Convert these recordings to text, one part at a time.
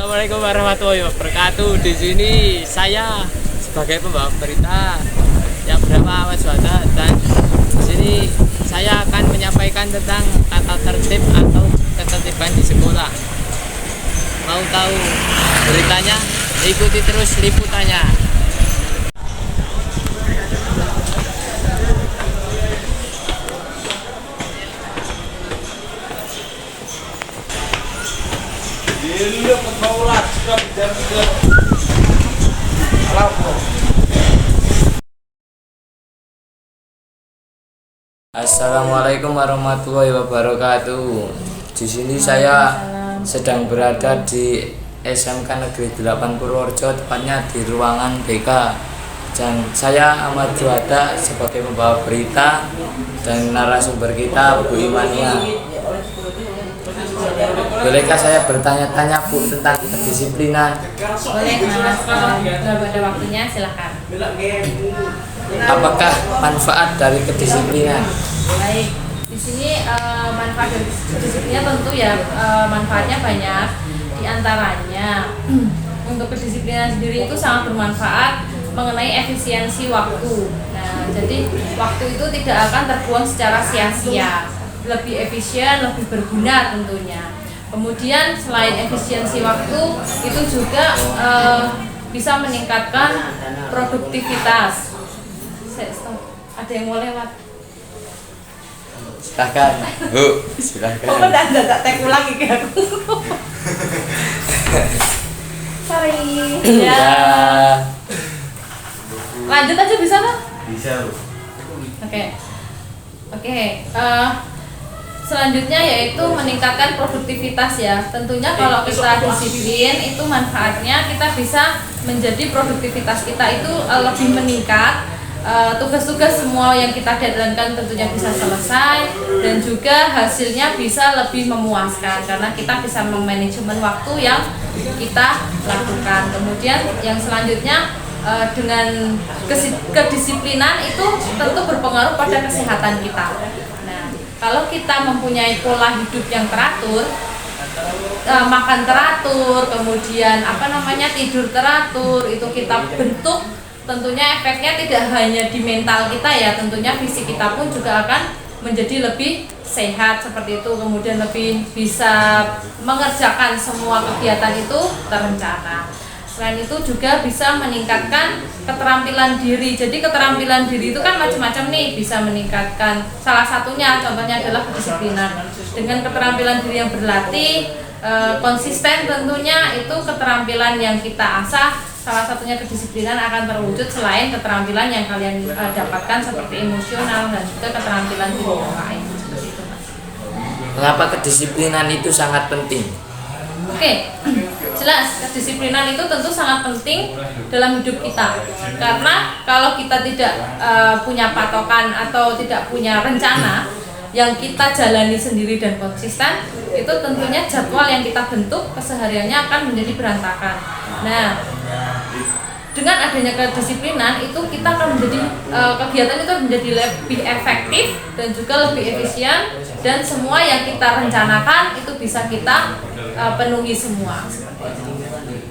Assalamualaikum warahmatullahi wabarakatuh. Di sini saya sebagai pembawa berita yang bernama Ahmad Suhada, dan di sini saya akan menyampaikan tentang tata tertib atau ketertiban di sekolah. Mau tahu beritanya? Ikuti terus liputannya. Assalamualaikum warahmatullahi wabarakatuh. Di sini saya sedang berada di SMK Negeri 8 Purworejo, tepatnya di ruangan BK. Dan saya Ahmad Suhada sebagai pembawa berita, dan narasumber kita Bu Imania. Bolehkah saya bertanya-tanya Bu tentang kedisiplinan? Boleh, Mas. Kalau ada waktunya silahkan. Apakah manfaat dari kedisiplinan? Baik, di sini manfaat dari kedisiplinan tentu ya manfaatnya banyak. Di antaranya untuk kedisiplinan sendiri itu sangat bermanfaat mengenai efisiensi waktu. Nah, jadi waktu itu tidak akan terbuang secara sia-sia, lebih efisien, lebih berguna tentunya. Kemudian selain efisiensi waktu, itu juga bisa meningkatkan produktivitas. Ada yang mau lewat? Silakan, Bu. Silakan. Kok enggak tag ulang iki aku. Sorry. Ya. Lanjut aja bisa kan? Bisa, Bu. Oke. Selanjutnya yaitu meningkatkan produktivitas ya. Tentunya kalau kita disiplin itu manfaatnya kita bisa menjadi produktivitas kita itu lebih meningkat. Tugas-tugas semua yang kita jalankan tentunya bisa selesai, dan juga hasilnya bisa lebih memuaskan karena kita bisa memanajemen waktu yang kita lakukan. Kemudian yang selanjutnya dengan kedisiplinan itu tentu berpengaruh pada kesehatan kita. Nah, kalau kita mempunyai pola hidup yang teratur, makan teratur, kemudian tidur teratur, itu kita bentuk, tentunya efeknya tidak hanya di mental kita ya, tentunya fisik kita pun juga akan menjadi lebih sehat seperti itu, kemudian lebih bisa mengerjakan semua kegiatan itu terencana. Selain itu juga bisa meningkatkan keterampilan diri. Jadi keterampilan diri itu kan macam-macam nih, bisa meningkatkan, salah satunya contohnya adalah kedisiplinan. Dengan keterampilan diri yang berlatih, konsisten tentunya itu keterampilan yang kita asah. Salah satunya kedisiplinan akan terwujud selain keterampilan yang kalian dapatkan seperti emosional dan juga keterampilan diri yang lain. Seperti itu, Mas. Mengapa kedisiplinan itu sangat penting? Oke, jelas kedisiplinan itu tentu sangat penting dalam hidup kita. Karena kalau kita tidak punya patokan atau tidak punya rencana yang kita jalani sendiri dan konsisten, itu tentunya jadwal yang kita bentuk kesehariannya akan menjadi berantakan. Nah, dengan adanya kedisiplinan itu kita akan menjadi kegiatan itu menjadi lebih efektif dan juga lebih efisien, dan semua yang kita rencanakan itu bisa kita penuhi semua.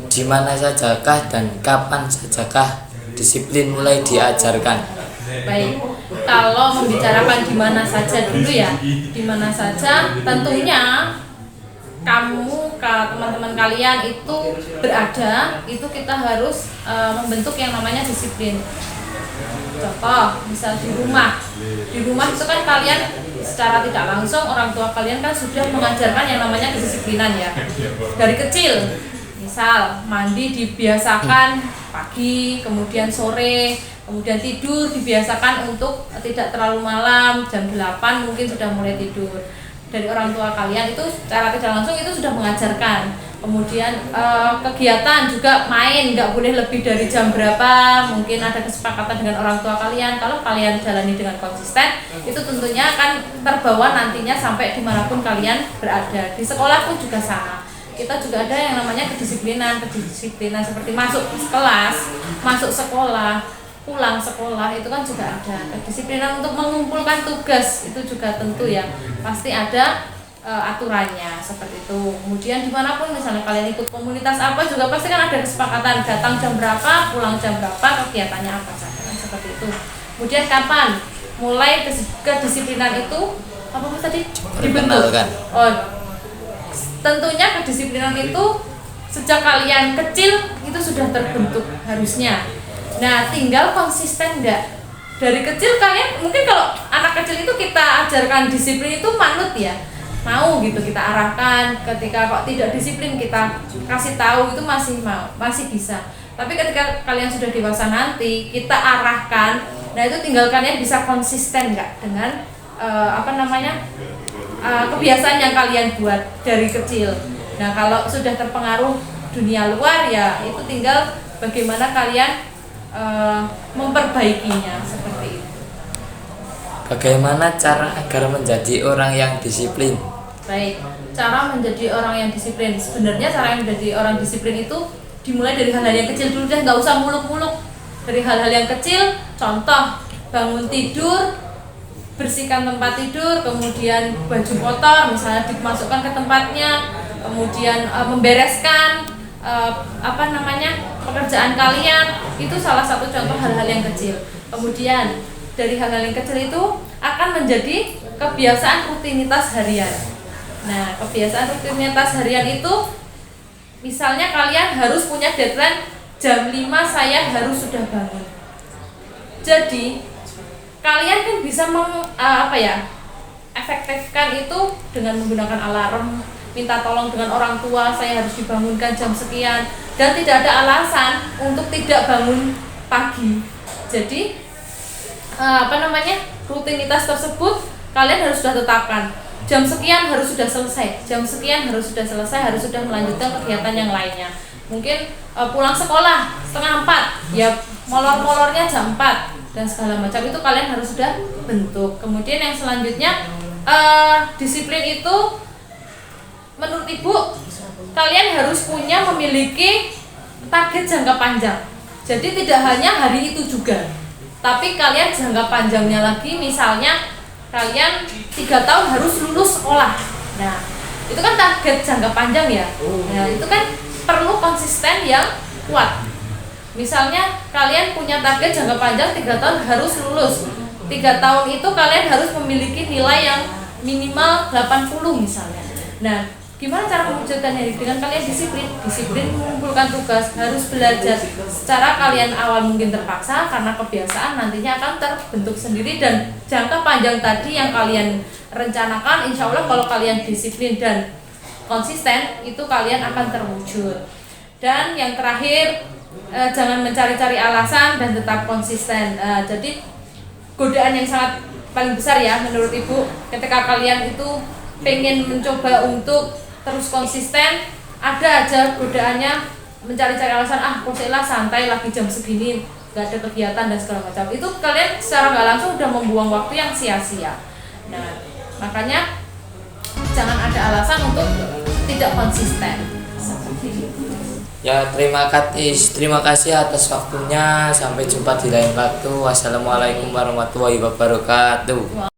Di mana sajakah dan kapan sajakah disiplin mulai diajarkan? Baik, kalau membicarakan di mana saja dulu ya, di mana saja tentunya kamu, teman-teman kalian itu berada, itu kita harus membentuk yang namanya disiplin. Contoh, misal di rumah itu kan kalian secara tidak langsung orang tua kalian kan sudah mengajarkan yang namanya kedisiplinan ya. Dari kecil, misal mandi dibiasakan pagi, kemudian sore, kemudian tidur dibiasakan untuk tidak terlalu malam, jam 8 mungkin sudah mulai tidur. Dari orang tua kalian itu secara tidak langsung itu sudah mengajarkan. Kemudian kegiatan juga main nggak boleh lebih dari jam berapa, mungkin ada kesepakatan dengan orang tua kalian. Kalau kalian jalani dengan konsisten, itu tentunya akan terbawa nantinya sampai dimanapun kalian berada. Di sekolah pun juga sama, kita juga ada yang namanya kedisiplinan seperti masuk kelas, masuk sekolah, pulang sekolah, itu kan juga ada kedisiplinan untuk mengumpulkan tugas, itu juga tentu ya pasti ada aturannya seperti itu. Kemudian dimanapun misalnya kalian ikut komunitas apa juga pasti kan ada kesepakatan datang jam berapa, pulang jam berapa, kegiatannya apa saja kan seperti itu. Kemudian kapan mulai kedisiplinan itu apa tadi dibentuk? Oh, tentunya kedisiplinan itu sejak kalian kecil itu sudah terbentuk harusnya. Nah, tinggal konsisten enggak. Dari kecil kalian mungkin kalau anak kecil itu kita ajarkan disiplin itu manut ya, mau gitu kita arahkan. Ketika kok tidak disiplin kita kasih tahu itu masih bisa. Tapi ketika kalian sudah dewasa nanti kita arahkan, nah itu tinggal kalian bisa konsisten nggak dengan kebiasaan yang kalian buat dari kecil. Nah kalau sudah terpengaruh dunia luar ya itu tinggal bagaimana kalian memperbaikinya seperti itu. Bagaimana cara agar menjadi orang yang disiplin? Baik, cara menjadi orang yang disiplin. Sebenarnya cara menjadi orang disiplin itu dimulai dari hal-hal yang kecil dulu deh, nggak usah muluk-muluk. Dari hal-hal yang kecil, contoh bangun tidur, bersihkan tempat tidur, kemudian baju kotor misalnya dimasukkan ke tempatnya, kemudian membereskan pekerjaan kalian, itu salah satu contoh hal-hal yang kecil. Kemudian dari hal-hal yang kecil itu akan menjadi kebiasaan rutinitas harian. Nah, kebiasaan rutinitas harian itu misalnya kalian harus punya deadline jam 5 saya harus sudah bangun. Jadi kalian kan bisa efektifkan itu dengan menggunakan alarm, minta tolong dengan orang tua, saya harus dibangunkan jam sekian, dan tidak ada alasan untuk tidak bangun pagi. Jadi rutinitas tersebut kalian harus sudah tetapkan. Jam sekian harus sudah selesai, jam sekian harus sudah selesai, harus sudah melanjutkan kegiatan yang lainnya. Mungkin pulang sekolah 3:30, ya molor-molornya jam 4 dan segala macam itu kalian harus sudah bentuk. Kemudian yang selanjutnya disiplin itu menurut Ibu kalian harus memiliki target jangka panjang. Jadi tidak hanya hari itu juga, tapi kalian jangka panjangnya lagi. Misalnya kalian 3 tahun harus lulus sekolah. Nah, itu kan target jangka panjang ya. Nah, itu kan perlu konsisten yang kuat. Misalnya kalian punya target jangka panjang 3 tahun harus lulus. 3 tahun itu kalian harus memiliki nilai yang minimal 80 misalnya. Nah, gimana cara mewujudkannya? Dengan kalian disiplin mengumpulkan tugas, harus belajar. Secara kalian awal mungkin terpaksa karena kebiasaan, nantinya akan terbentuk sendiri, dan jangka panjang tadi yang kalian rencanakan, insya Allah kalau kalian disiplin dan konsisten itu kalian akan terwujud. Dan yang terakhir, jangan mencari-cari alasan dan tetap konsisten. Jadi godaan yang sangat paling besar ya menurut Ibu ketika kalian itu pengen mencoba untuk terus konsisten, ada aja godaannya mencari-cari alasan, kok santai lagi jam segini gak ada kegiatan dan segala macam. Itu kalian secara gak langsung udah membuang waktu yang sia-sia. Nah, makanya jangan ada alasan untuk tidak konsisten. Ya, terima kasih atas waktunya. Sampai jumpa di lain waktu. Wassalamualaikum warahmatullahi wabarakatuh.